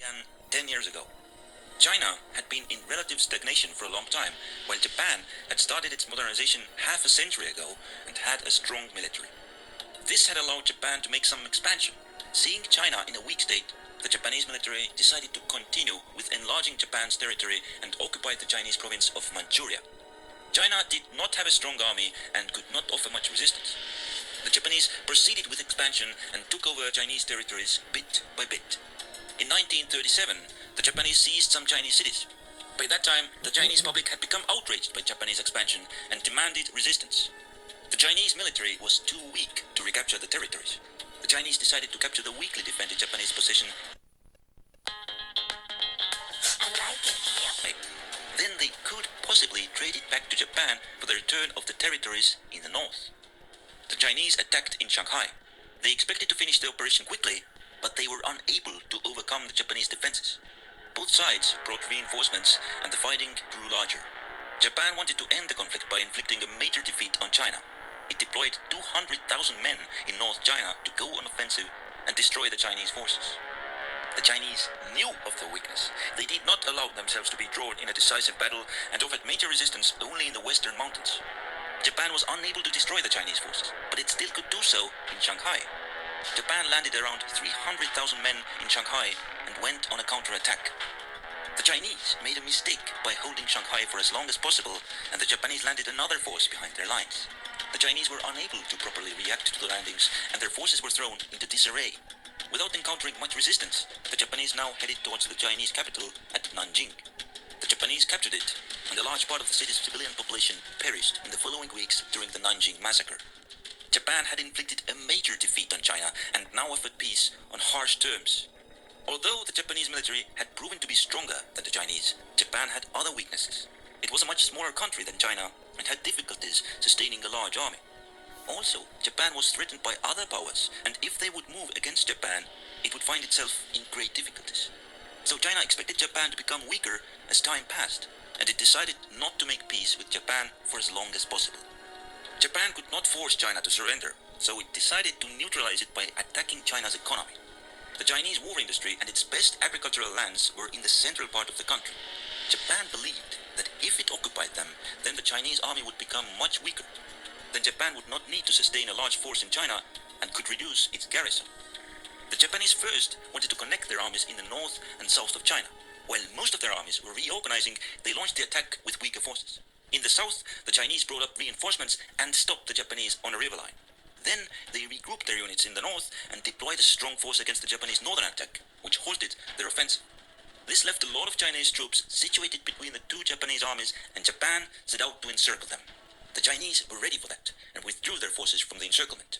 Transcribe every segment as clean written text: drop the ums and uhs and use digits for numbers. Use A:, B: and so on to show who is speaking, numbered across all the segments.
A: began 10 years ago. China had been in relative stagnation for a long time, while Japan had started its modernization half a century ago and had a strong military. This had allowed Japan to make some expansion. Seeing China in a weak state, the Japanese military decided to continue with enlarging Japan's territory and occupy the Chinese province of Manchuria. China did not have a strong army and could not offer much resistance. The Japanese proceeded with expansion and took over Chinese territories bit by bit. In 1937, the Japanese seized some Chinese cities. By that time, the Chinese public had become outraged by Japanese expansion and demanded resistance. The Chinese military was too weak to recapture the territories. The Chinese decided to capture the weakly defended Japanese position. Then they could possibly trade it back to Japan for the return of the territories in the north. The Chinese attacked in Shanghai. They expected to finish the operation quickly, but they were unable to overcome the Japanese defenses. Both sides brought reinforcements and the fighting grew larger. Japan wanted to end the conflict by inflicting a major defeat on China. It deployed 200,000 men in North China to go on offensive and destroy the Chinese forces. The Chinese knew of their weakness. They did not allow themselves to be drawn in a decisive battle and offered major resistance only in the western mountains. Japan was unable to destroy the Chinese forces, but it still could do so in Shanghai. Japan landed around 300,000 men in Shanghai and went on a counterattack. The Chinese made a mistake by holding Shanghai for as long as possible, and the Japanese landed another force behind their lines. The Chinese were unable to properly react to the landings, and their forces were thrown into disarray. Without encountering much resistance, the Japanese now headed towards the Chinese capital at Nanjing. The Japanese captured it, and a large part of the city's civilian population perished in the following weeks during the Nanjing massacre. Japan had inflicted a major defeat on China and now offered peace on harsh terms. Although the Japanese military had proven to be stronger than the Chinese, Japan had other weaknesses. It was a much smaller country than China and had difficulties sustaining a large army. Also, Japan was threatened by other powers, and if they would move against Japan, it would find itself in great difficulties. So China expected Japan to become weaker as time passed, and it decided not to make peace with Japan for as long as possible. Japan could not force China to surrender, so it decided to neutralize it by attacking China's economy. The Chinese war industry and its best agricultural lands were in the central part of the country. Japan believed that if it occupied them, then the Chinese army would become much weaker. Then Japan would not need to sustain a large force in China and could reduce its garrison. The Japanese first wanted to connect their armies in the north and south of China. While most of their armies were reorganizing, they launched the attack with weaker forces. In the south, the Chinese brought up reinforcements and stopped the Japanese on a river line. Then they regrouped their units in the north and deployed a strong force against the Japanese northern attack, which halted their offensive. This left a lot of Chinese troops situated between the two Japanese armies, and Japan set out to encircle them. The Chinese were ready for that and withdrew their forces from the encirclement.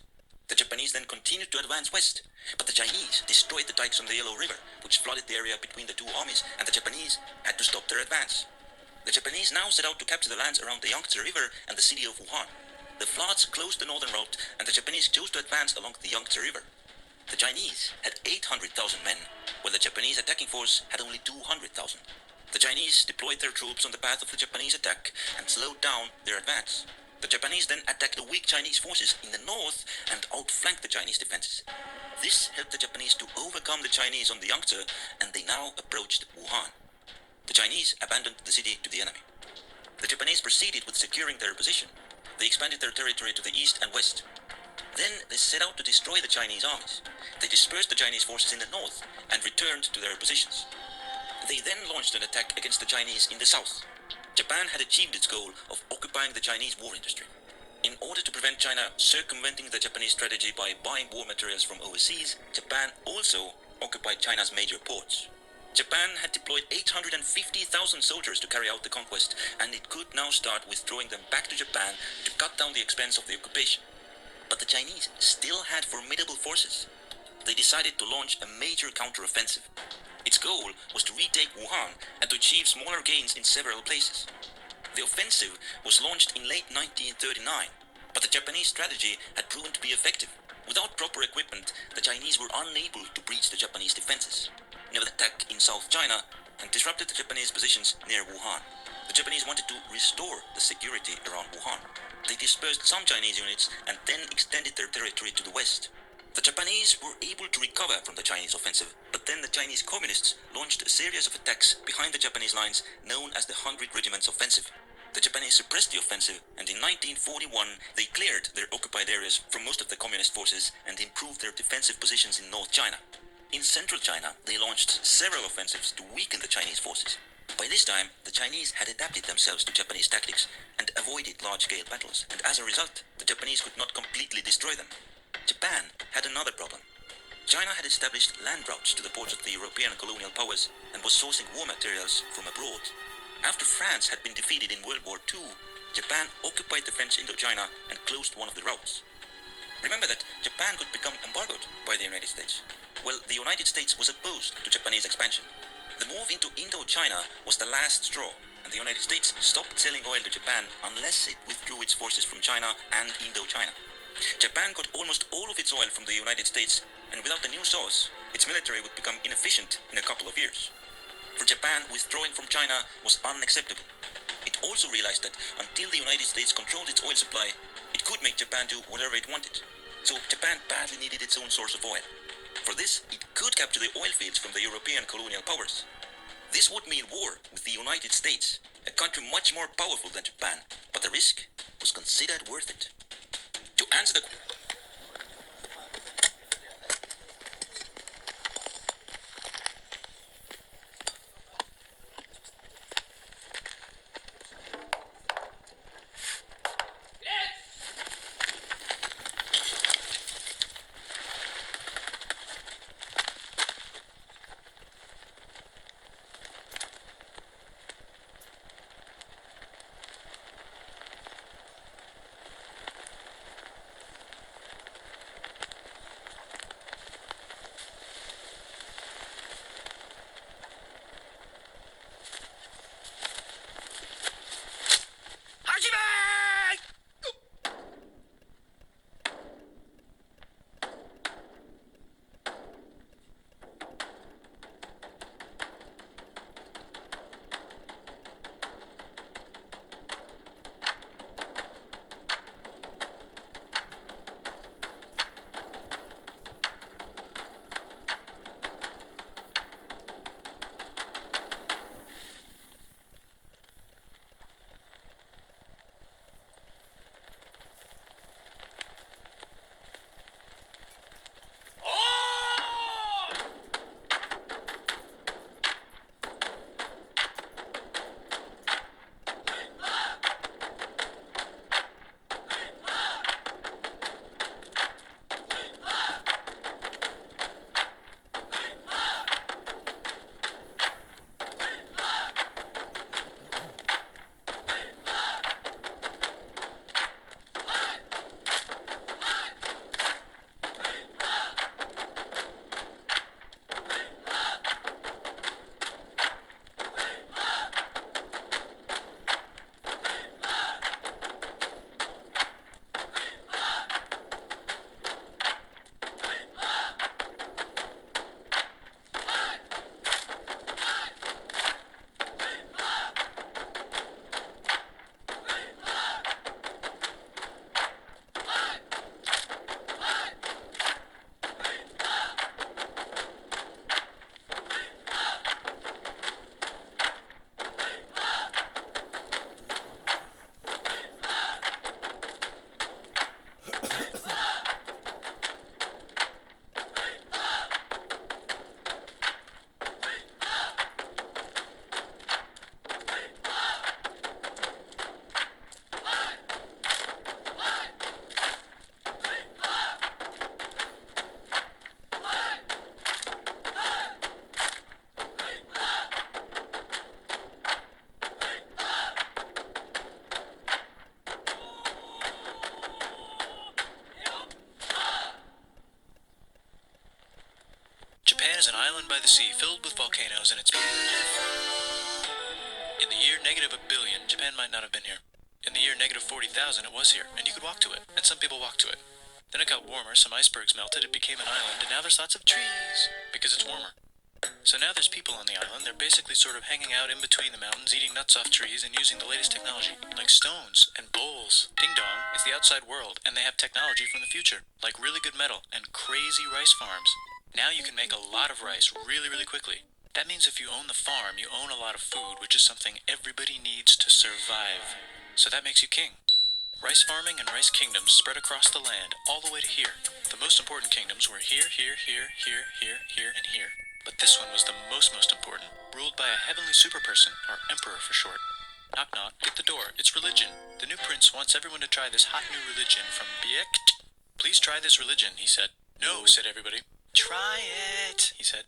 A: The Japanese then continued to advance west, but the Chinese destroyed the dikes on the Yellow River, which flooded the area between the two armies, and the Japanese had to stop their advance. The Japanese now set out to capture the lands around the Yangtze River and the city of Wuhan. The floods closed the northern route, and the Japanese chose to advance along the Yangtze River. The Chinese had 800,000 men, while the Japanese attacking force had only 200,000. The Chinese deployed their troops on the path of the Japanese attack and slowed down their advance. The Japanese then attacked the weak Chinese forces in the north and outflanked the Chinese defenses. This helped the Japanese to overcome the Chinese on the Yangtze, and they now approached Wuhan. The Chinese abandoned the city to the enemy. The Japanese proceeded with securing their position. They expanded their territory to the east and west. Then they set out to destroy the Chinese armies. They dispersed the Chinese forces in the north and returned to their positions. They then launched an attack against the Chinese in the south. Japan had achieved its goal of occupying the Chinese war industry. In order to prevent China circumventing the Japanese strategy by buying war materials from overseas, Japan also occupied China's major ports. Japan had deployed 850,000 soldiers to carry out the conquest, and it could now start withdrawing them back to Japan to cut down the expense of the occupation. But the Chinese still had formidable forces. They decided to launch a major counter-offensive. Its goal was to retake Wuhan and to achieve smaller gains in several places. The offensive was launched in late 1939, but the Japanese strategy had proven to be effective. Without proper equipment, the Chinese were unable to breach the Japanese defenses. They would attack in South China and disrupted the Japanese positions near Wuhan. The Japanese wanted to restore the security around Wuhan. They dispersed some Chinese units and then extended their territory to the west. The Japanese were able to recover from the Chinese offensive, but then the Chinese communists launched a series of attacks behind the Japanese lines known as the 100 Regiments Offensive. The Japanese suppressed the offensive, and in 1941 they cleared their occupied areas from most of the communist forces and improved their defensive positions in North China. In central China, they launched several offensives to weaken the Chinese forces. By this time, the Chinese had adapted themselves to Japanese tactics and avoided large-scale battles, and as a result, the Japanese could not completely destroy them. Japan had another problem. China had established land routes to the ports of the European colonial powers and was sourcing war materials from abroad. After France had been defeated in World War II, Japan occupied the French Indochina and closed one of the routes. Remember that Japan could become embargoed by the United States. Well, the United States was opposed to Japanese expansion. The move into Indochina was the last straw, and the United States stopped selling oil to Japan unless it withdrew its forces from China and Indochina. Japan got almost all of its oil from the United States, and without a new source, its military would become inefficient in a couple of years. For Japan, withdrawing from China was unacceptable. It also realized that until the United States controlled its oil supply, it could make Japan do whatever it wanted. So Japan badly needed its own source of oil. For this, it could capture the oil fields from the European colonial powers. This would mean war with the United States, a country much more powerful than Japan, but the risk was considered worth it. To answer the
B: Japan is an island by the sea filled with volcanoes and it's in the year negative a billion, Japan might not have been here. In the year negative 40,000, it was here, and you could walk to it, and some people walked to it. Then it got warmer, some icebergs melted, it became an island, and now there's lots of trees, because it's warmer. So now there's people on the island. They're basically sort of hanging out in between the mountains, eating nuts off trees, and using the latest technology, like stones and bowls. Ding Dong is the outside world, and they have technology from the future, like really good metal and crazy rice farms. Now you can make a lot of rice really, really quickly. That means if you own the farm, you own a lot of food, which is something everybody needs to survive. So that makes you king. Rice farming and rice kingdoms spread across the land, all the way to here. The most important kingdoms were here, here, here, here, here, and here. But this one was the most important, ruled by a heavenly superperson, or emperor for short. Knock knock, get the door, it's religion. The new prince wants everyone to try this hot new religion from Biekt. Please try this religion, he said. No, said everybody. Try it, he said.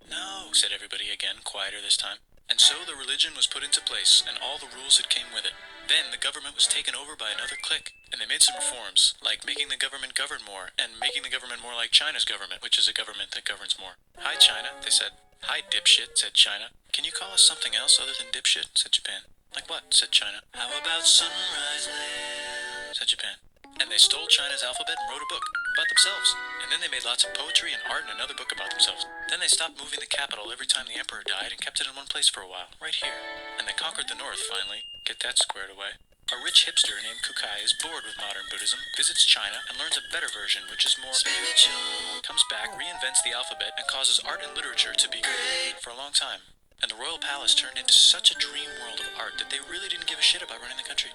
B: No, said everybody again, quieter this time. And so the religion was put into place, and all the rules that came with it. Then the government was taken over by another clique, and they made some reforms, like making the government govern more, and making the government more like China's government, which is a government that governs more. Hi, China, they said. Hi, dipshit, said China. Can you call us something else other than dipshit, said Japan. Like what, said China. How about Sunrise Land, said Japan. And they stole China's alphabet and wrote a book about themselves. And then they made lots of poetry and art and another book about themselves. Then they stopped moving the capital every time the emperor died and kept it in one place for a while, right here. And they conquered the north, finally. Get that squared away. A rich hipster named Kukai is bored with modern Buddhism, visits China, and learns a better version, which is more spiritual. Comes back, reinvents the alphabet, and causes art and literature to be great for a long time. And the royal palace turned into such a dream world of art that they really didn't give a shit about running the country.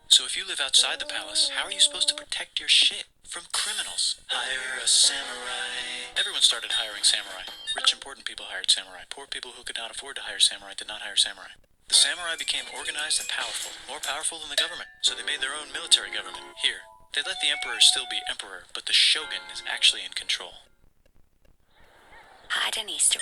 B: So if you live outside the palace, how are you supposed to protect your shit from criminals? Hire a samurai. Everyone started hiring samurai. Rich, important people hired samurai. Poor people who could not afford to hire samurai did not hire samurai. The samurai became organized and powerful, more powerful than the government, so they made their own military government, here. They let the emperor still be emperor, but the shogun is actually in control.
C: Hi, Denise.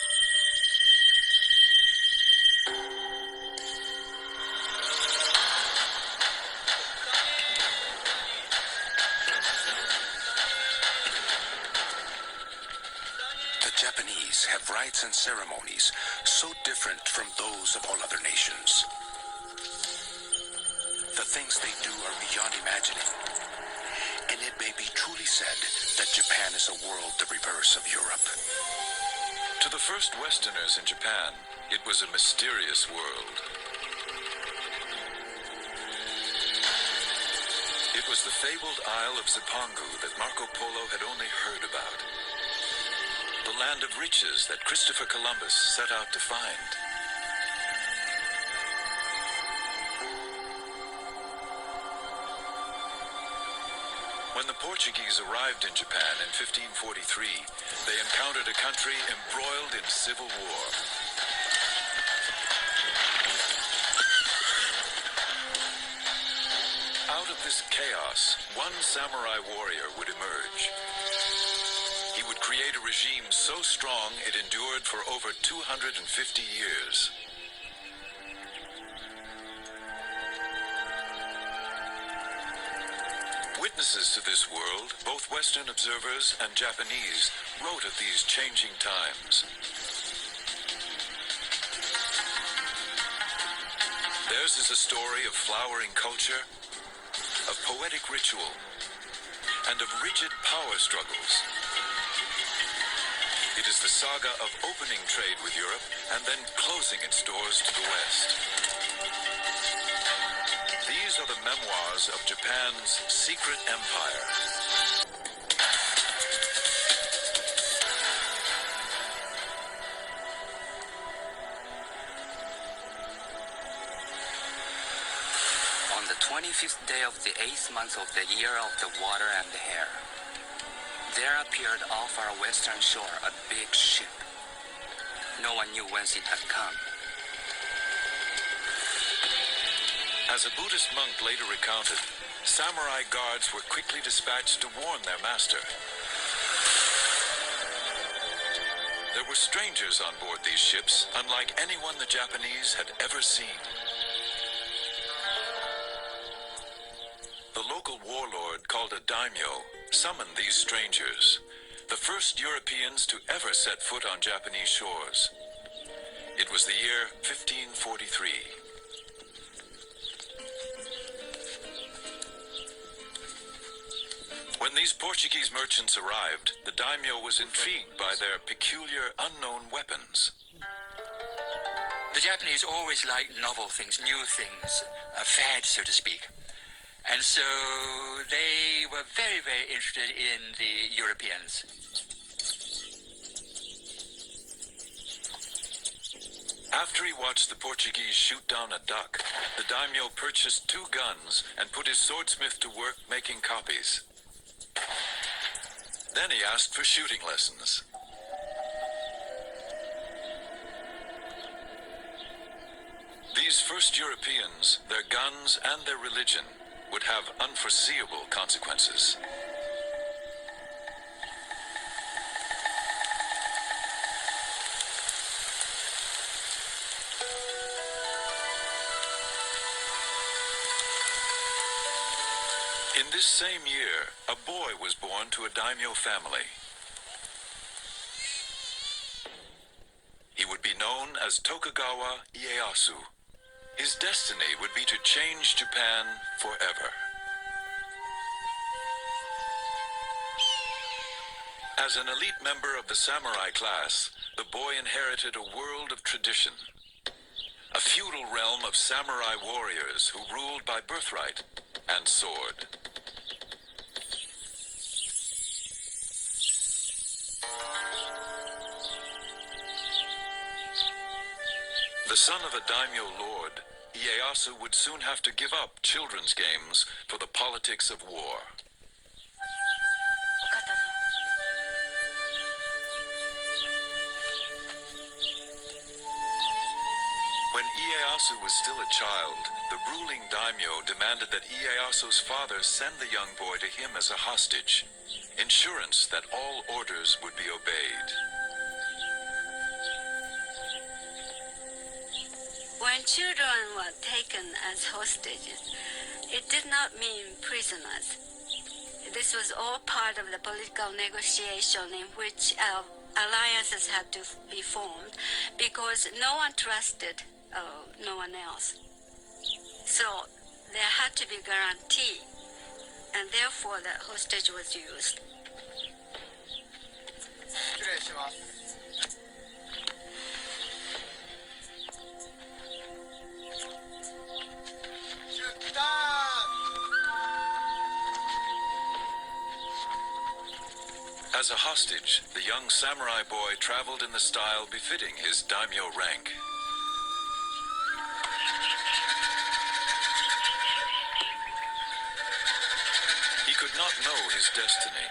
D: Japanese have rites and ceremonies so different from those of all other nations. The things they do are beyond imagining, and it may be truly said that Japan is a world the reverse of Europe.
E: To the first Westerners in Japan, it was a mysterious world. It was the fabled Isle of Zipangu that Marco Polo had only heard about. The land of riches that Christopher Columbus set out to find. When the Portuguese arrived in Japan in 1543, they encountered a country embroiled in civil war. Out of this chaos, one samurai warrior would emerge. He would create a regime so strong it endured for over 250 years. Witnesses to this world, both Western observers and Japanese, wrote of these changing times. Theirs is a story of flowering culture, of poetic ritual, and of rigid power struggles. It is the saga of opening trade with Europe and then closing its doors to the West. These are the memoirs of Japan's secret empire.
F: On the 25th day of the 8th month of the year of the water and the hair, there appeared off our western shore a big ship. No one knew whence it had come.
E: As a Buddhist monk later recounted, samurai guards were quickly dispatched to warn their master. There were strangers on board these ships, unlike anyone the Japanese had ever seen. The local warlord, called a daimyo, summoned these strangers, the first Europeans to ever set foot on Japanese shores. It was the year 1543. When these Portuguese merchants arrived, the daimyo was intrigued by their peculiar, unknown weapons.
C: The Japanese always like novel things, new things, a fad, so to speak. And so they were very, very interested in the Europeans.
E: After he watched the Portuguese shoot down a duck, the daimyo purchased 2 guns and put his swordsmith to work making copies. Then he asked for shooting lessons. These first Europeans, their guns and their religion, would have unforeseeable consequences. In this same year, a boy was born to a daimyo family. He would be known as Tokugawa Ieyasu. His destiny would be to change Japan forever. As an elite member of the samurai class, the boy inherited a world of tradition. A feudal realm of samurai warriors who ruled by birthright and sword. The son of a daimyo lord, Ieyasu would soon have to give up children's games for the politics of war. When Ieyasu was still a child, the ruling daimyo demanded that Ieyasu's father send the young boy to him as a hostage, insurance that all orders would be obeyed.
G: When children were taken as hostages, it did not mean prisoners. This was all part of the political negotiation in which alliances had to be formed because no one trusted no one else. So there had to be guarantee, and therefore the hostage was used.
E: As a hostage, the young samurai boy traveled in the style befitting his daimyo rank. He could not know his destiny,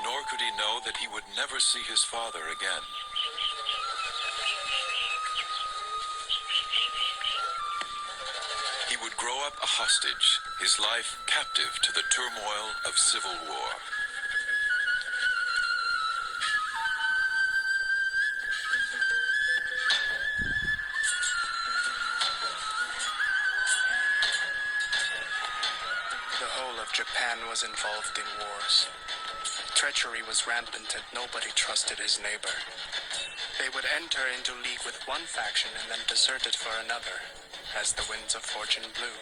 E: nor could he know that he would never see his father again. He would grow up a hostage, his life captive to the turmoil of civil war.
B: Japan was involved in wars. Treachery was rampant and nobody trusted his neighbor. They would enter into league with one faction and then desert it for another, as the winds of fortune blew.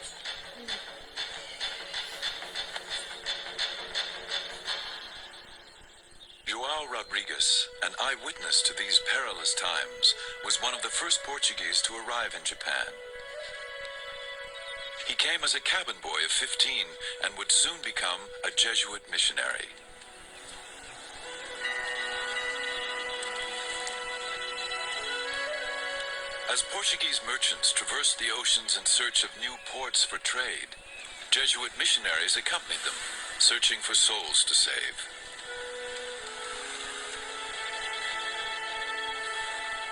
E: João Rodrigues, an eyewitness to these perilous times, was one of the first Portuguese to arrive in Japan. He came as a cabin boy of 15 and would soon become a Jesuit missionary. As Portuguese merchants traversed the oceans in search of new ports for trade, Jesuit missionaries accompanied them, searching for souls to save.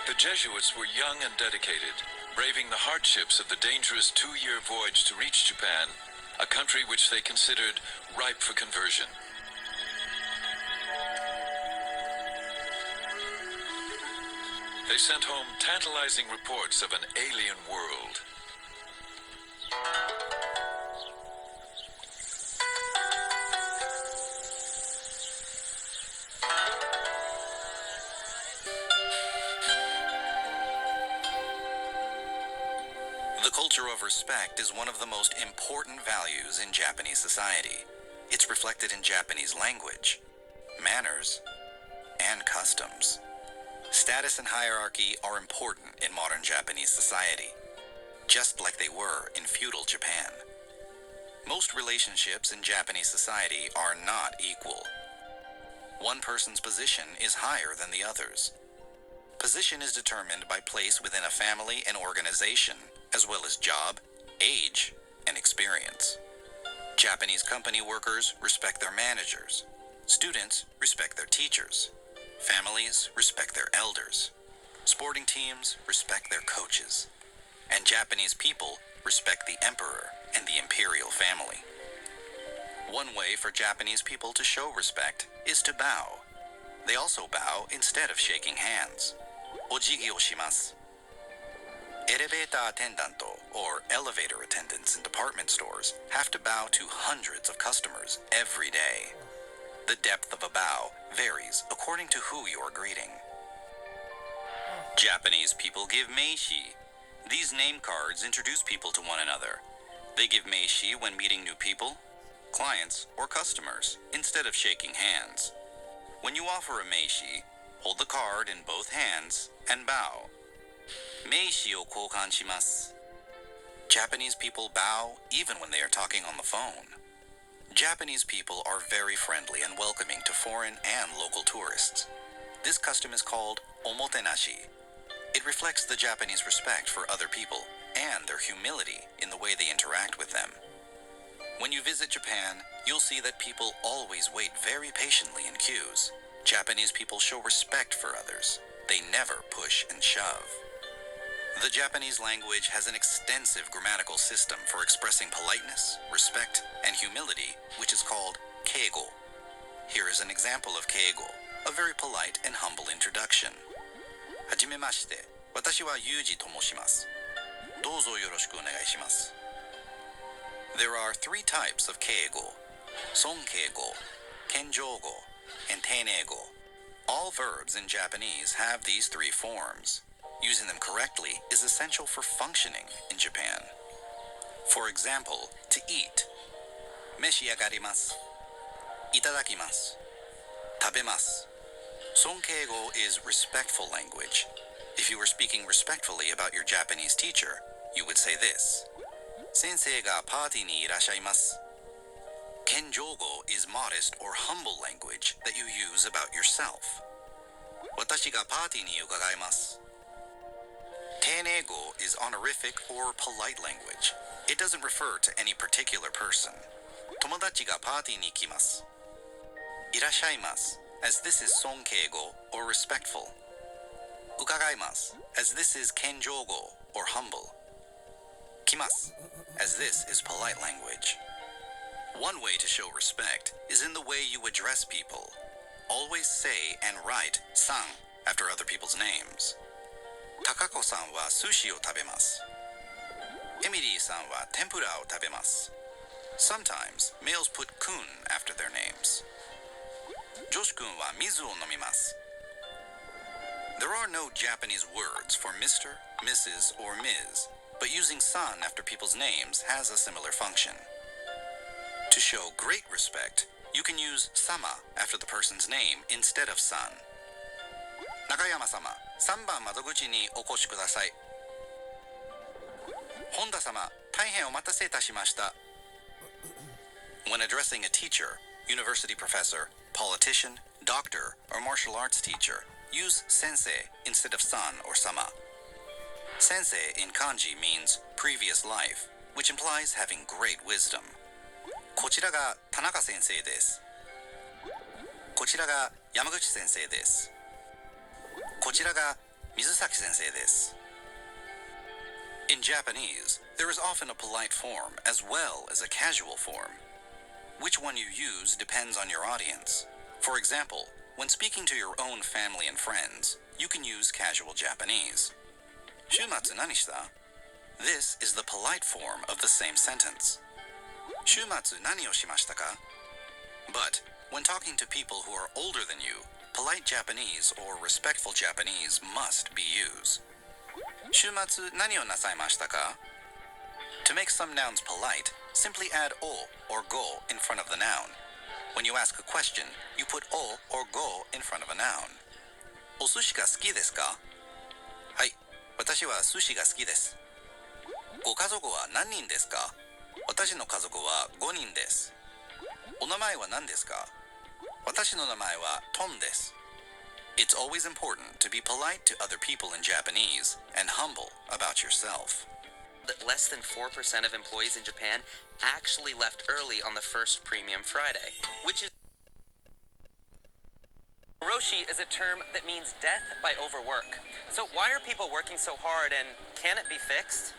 E: The Jesuits were young and dedicated, braving the hardships of the dangerous 2-year voyage to reach Japan, a country which they considered ripe for conversion. They sent home tantalizing reports of an alien world.
H: The culture of respect is one of the most important values in Japanese society. It's reflected in Japanese language, manners, and customs. Status and hierarchy are important in modern Japanese society, just like they were in feudal Japan. Most relationships in Japanese society are not equal. One person's position is higher than the other's. Position is determined by place within a family and organization, as well as job, age, and experience. Japanese company workers respect their managers. Students respect their teachers. Families respect their elders. Sporting teams respect their coaches. And Japanese people respect the emperor and the imperial family. One way for Japanese people to show respect is to bow. They also bow instead of shaking hands. Ojigi o shimasu. Elevator attendant or elevator attendants in department stores have to bow to hundreds of customers every day. The depth of a bow varies according to who you are greeting. Japanese people give meishi. These name cards introduce people to one another. They give meishi when meeting new people, clients, or customers, instead of shaking hands. When you offer a meishi, hold the card in both hands and bow. Meishi o koukan shimasu. Japanese people bow even when they are talking on the phone. Japanese people are very friendly and welcoming to foreign and local tourists. This custom is called omotenashi. It reflects the Japanese respect for other people and their humility in the way they interact with them. When you visit Japan, you'll see that people always wait very patiently in queues. Japanese people show respect for others. They never push and shove. The Japanese language has an extensive grammatical system for expressing politeness, respect, and humility, which is called keigo. Here is an example of keigo, a very polite and humble introduction. Hajimemashite, watashi wa Yuji to moshimasu. Douzo yoroshiku onegai shimasu. There are three types of keigo: sonkeigo, kenjougo, and teineigo. All verbs in Japanese have these three forms. Using them correctly is essential for functioning in Japan. For example, to eat. Meshiyagarimasu. Itadakimasu. Tabemasu. Sonkeigo is respectful language. If you were speaking respectfully about your Japanese teacher, you would say this. Sensei ga party ni irashaimasu. Kenjougo is modest or humble language that you use about yourself. Watashi ga party ni ukagaimasu. Teineigo is honorific or polite language. It doesn't refer to any particular person. Tomodachi ga party ni ikimasu. Irashaimasu, as this is sonkeigo or respectful. Ukagaimasu, as this is kenjougo or humble. Kimasu, as this is polite language. One way to show respect is in the way you address people. Always say and write san after other people's names. Takako-san wa sushi o tabemasu. Emily-san wa tempura o tabemasu. Sometimes males put kun after their names. Joshi-kun wa mizu o nomimasu. There are no Japanese words for Mr., Mrs., or Ms., but using san after people's names has a similar function. To show great respect, you can use sama after the person's name instead of san. Nakayama-sama, 3番窓口にお越しください。Honda-sama, 大変お待たせいたしました。When addressing a teacher, university professor, politician, doctor, or martial arts teacher, use sensei instead of san or sama. Sensei in kanji means previous life, which implies having great wisdom. こちらが田中先生です。こちらが山口先生です。こちらが水崎先生です。In Japanese, there is often a polite form as well as a casual form. Which one you use depends on your audience. For example, when speaking to your own family and friends, you can use casual Japanese. 週末何した? This is the polite form of the same sentence. 週末何をしましたか? But when talking to people who are older than you, polite Japanese or respectful Japanese must be used. 週末何をなさいましたか? To make some nouns polite, simply add o or go in front of the noun. When you ask a question, you put o or go in front of a noun. お寿司が好きですか？はい、私は寿司が好きです。ご家族は何人ですか？私の家族は5人です。お名前は何ですか？私の名前はトンです。It's always important to be polite to other people in Japanese and humble about yourself. That less than 4% of employees in Japan actually left early on the first Premium Friday, which is... Karoshi is a term that means death by overwork. So why are people working so hard and can it be fixed?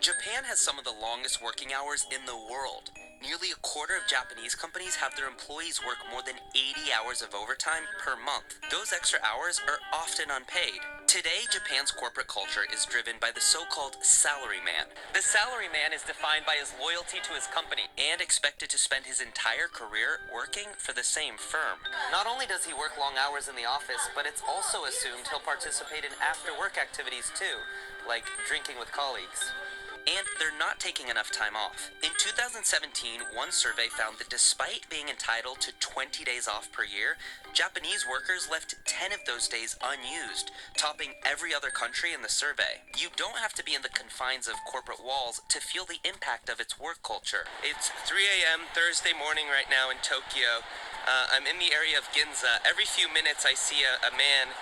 H: Japan has some of the longest working hours in the world. Nearly a quarter of Japanese companies have their employees work more than 80 hours of overtime per month. Those extra hours are often unpaid. Today, Japan's corporate culture is driven by the so-called salaryman. The salaryman is defined by his loyalty to his company and expected to spend his entire career working for the same firm. Not only does he work long hours in the office, but it's also assumed he'll participate in after-work activities too, like drinking with colleagues. And they're not taking enough time off. In 2017, one survey found that despite being entitled to 20 days off per year, Japanese workers left 10 of those days unused, topping every other country in the survey. You don't have to be in the confines of corporate walls to feel the impact of its work culture. It's 3 a.m. Thursday morning right now in Tokyo. I'm in the area of Ginza. Every few minutes I see a man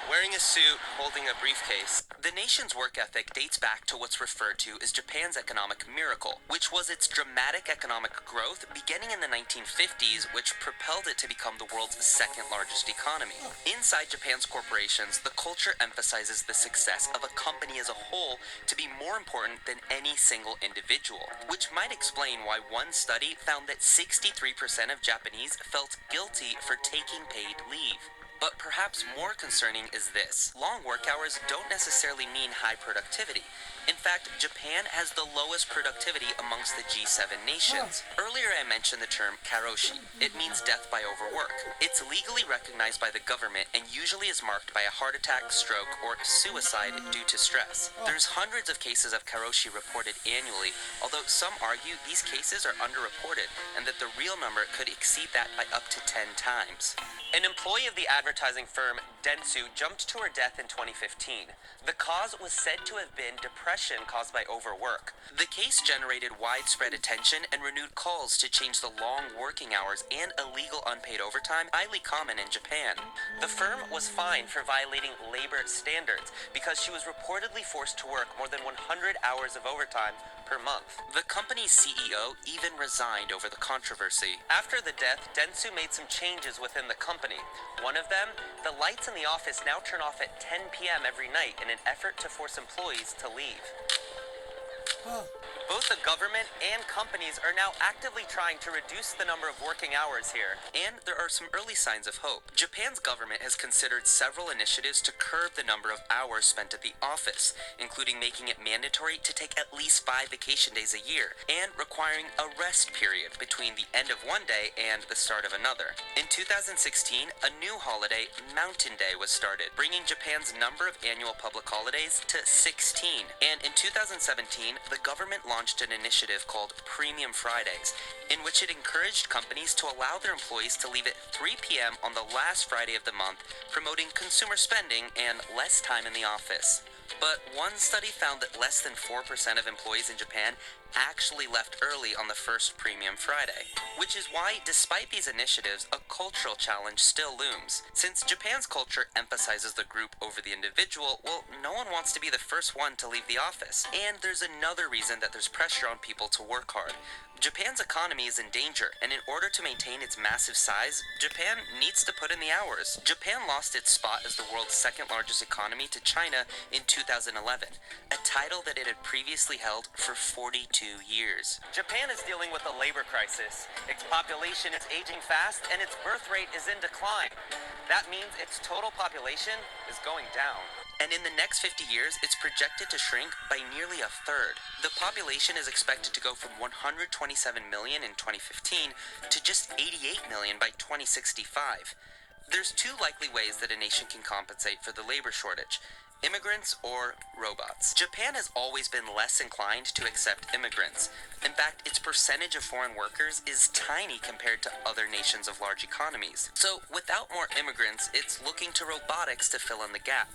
H: wearing a suit, holding a briefcase. The nation's work ethic dates back to what's referred to as Japan's economic miracle, which was its dramatic economic growth beginning in the 1950s, which propelled it to become the world's second largest economy. Inside Japan's corporations, the culture emphasizes the success of a company as a whole to be more important than any single individual, which might explain why one study found that 63% of Japanese felt guilty for taking paid leave. But perhaps more concerning is this. Long work hours don't necessarily mean high productivity. In fact, Japan has the lowest productivity amongst the G7 nations. Earlier I mentioned the term karoshi. It means death by overwork. It's legally recognized by the government and usually is marked by a heart attack, stroke, or suicide due to stress. There's hundreds of cases of karoshi reported annually, although some argue these cases are underreported and that the real number could exceed that by up to 10 times. An employee of the advertising firm Dentsu jumped to her death in 2015. The cause was said to have been depression caused by overwork. The case generated widespread attention and renewed calls to change the long working hours and illegal unpaid overtime, highly common in Japan. The firm was fined for violating labor standards because she was reportedly forced to work more than 100 hours of overtime per month. The company's CEO even resigned over the controversy. After the death, Dentsu made some changes within the company. One of them, the lights in the office now turn off at 10 p.m. every night in an effort to force employees to leave. Both the government and companies are now actively trying to reduce the number of working hours here. And there are some early signs of hope. Japan's government has considered several initiatives to curb the number of hours spent at the office, including making it mandatory to take at least 5 vacation days a year, and requiring a rest period between the end of one day and the start of another. In 2016, a new holiday, Mountain Day, was started, bringing Japan's number of annual public holidays to 16. And in 2017, the government launched an initiative called Premium Fridays, in which it encouraged companies to allow their employees to leave at 3 p.m. on the last Friday of the month, promoting consumer spending and less time in the office. But one study found that less than 4% of employees in Japan actually left early on the first Premium Friday, which is why, despite these initiatives, a cultural challenge still looms. Since Japan's culture emphasizes the group over the individual, well, no one wants to be the first one to leave the office. And there's another reason that there's pressure on people to work hard. Japan's economy is in danger, and in order to maintain its massive size, Japan needs to put in the hours. Japan lost its spot as the world's second largest economy to China in 2011, a title that it had previously held for 42 years. Japan is dealing with a labor crisis. Its population is aging fast, and its birth rate is in decline. That means its total population is going down. And in the next 50 years, it's projected to shrink by nearly a third. The population is expected to go from 127 million in 2015 to just 88 million by 2065.
F: There's two likely ways that a nation can compensate for the labor shortage: immigrants or robots. Japan has always been less inclined to accept immigrants. In fact, its percentage of foreign workers is tiny compared to other nations of large economies. So, without more immigrants, it's looking to robotics to fill in the gap.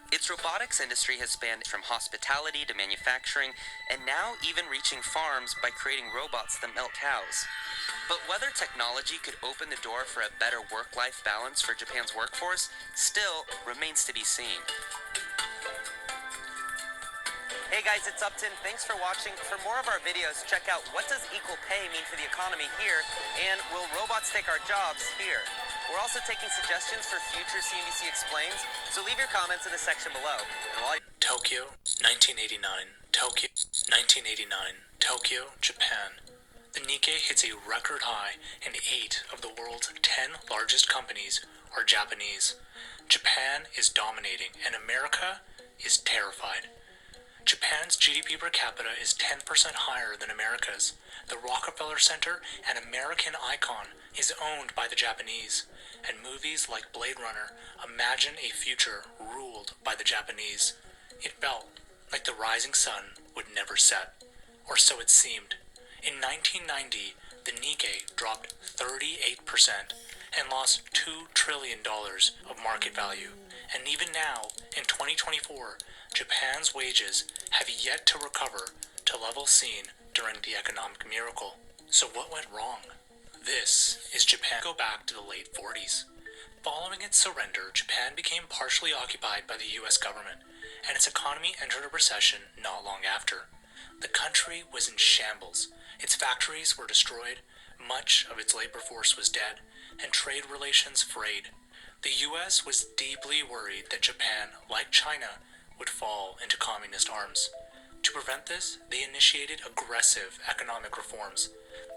F: Its robotics industry has spanned from hospitality to manufacturing, and now even reaching farms by creating robots that milk cows. But whether technology could open the door for a better work-life balance for Japan's workforce still remains to be seen. Hey guys, it's Upton. Thanks for watching. For more of our videos, check out What Does Equal Pay Mean for the Economy here, and Will Robots Take Our Jobs here. We're also taking suggestions for future CNBC Explains, so leave your comments in the section below. And while
B: Tokyo, 1989. Tokyo, 1989. Tokyo, Japan. The Nikkei hits a record high, and 8 of the world's 10 largest companies are Japanese. Japan is dominating, and America is terrified. Japan's GDP per capita is 10% higher than America's. The Rockefeller Center, an American icon, is owned by the Japanese. And movies like Blade Runner imagine a future ruled by the Japanese. It felt like the rising sun would never set. Or so it seemed. In 1990, the Nikkei dropped 38% and lost $2 trillion of market value. And even now, in 2024, Japan's wages have yet to recover to levels seen during the economic miracle. So what went wrong? This is Japan. Go back to the late 40s. Following its surrender, Japan became partially occupied by the US government, and its economy entered a recession not long after. The country was in shambles. Its factories were destroyed, much of its labor force was dead, and trade relations frayed. The US was deeply worried that Japan, like China, would fall into communist arms. To prevent this, they initiated aggressive economic reforms.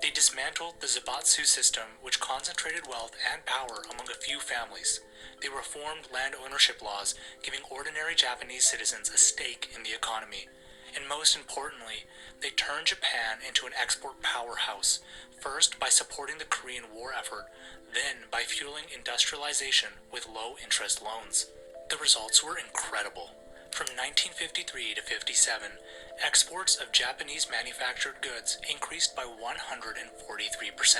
B: They dismantled the Zaibatsu system, which concentrated wealth and power among a few families. They reformed land ownership laws, giving ordinary Japanese citizens a stake in the economy. And most importantly, they turned Japan into an export powerhouse, first by supporting the Korean War effort, then by fueling industrialization with low-interest loans. The results were incredible. From 1953 to 57, exports of Japanese manufactured goods increased by 143%.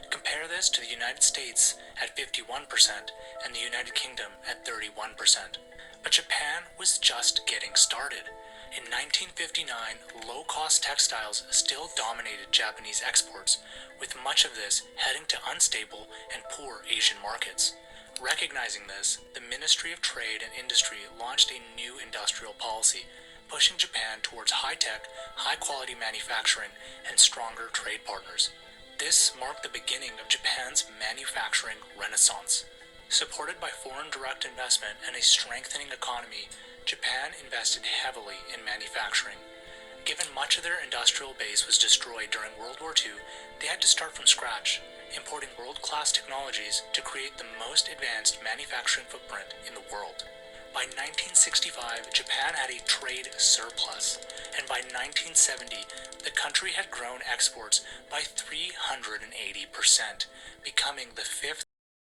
B: Compare this to the United States at 51% and the United Kingdom at 31%. But Japan was just getting started. In 1959, low-cost textiles still dominated Japanese exports, with much of this heading to unstable and poor Asian markets. Recognizing this, the Ministry of Trade and Industry launched a new industrial policy, pushing Japan towards high-tech, high-quality manufacturing and stronger trade partners. This marked the beginning of Japan's manufacturing renaissance. Supported by foreign direct investment and a strengthening economy, Japan invested heavily in manufacturing. Given much of their industrial base was destroyed during World War II, they had to start from scratch, importing world-class technologies to create the most advanced manufacturing footprint in the world. By 1965, Japan had a trade surplus, and by 1970, the country had grown exports by 380%, becoming the fifth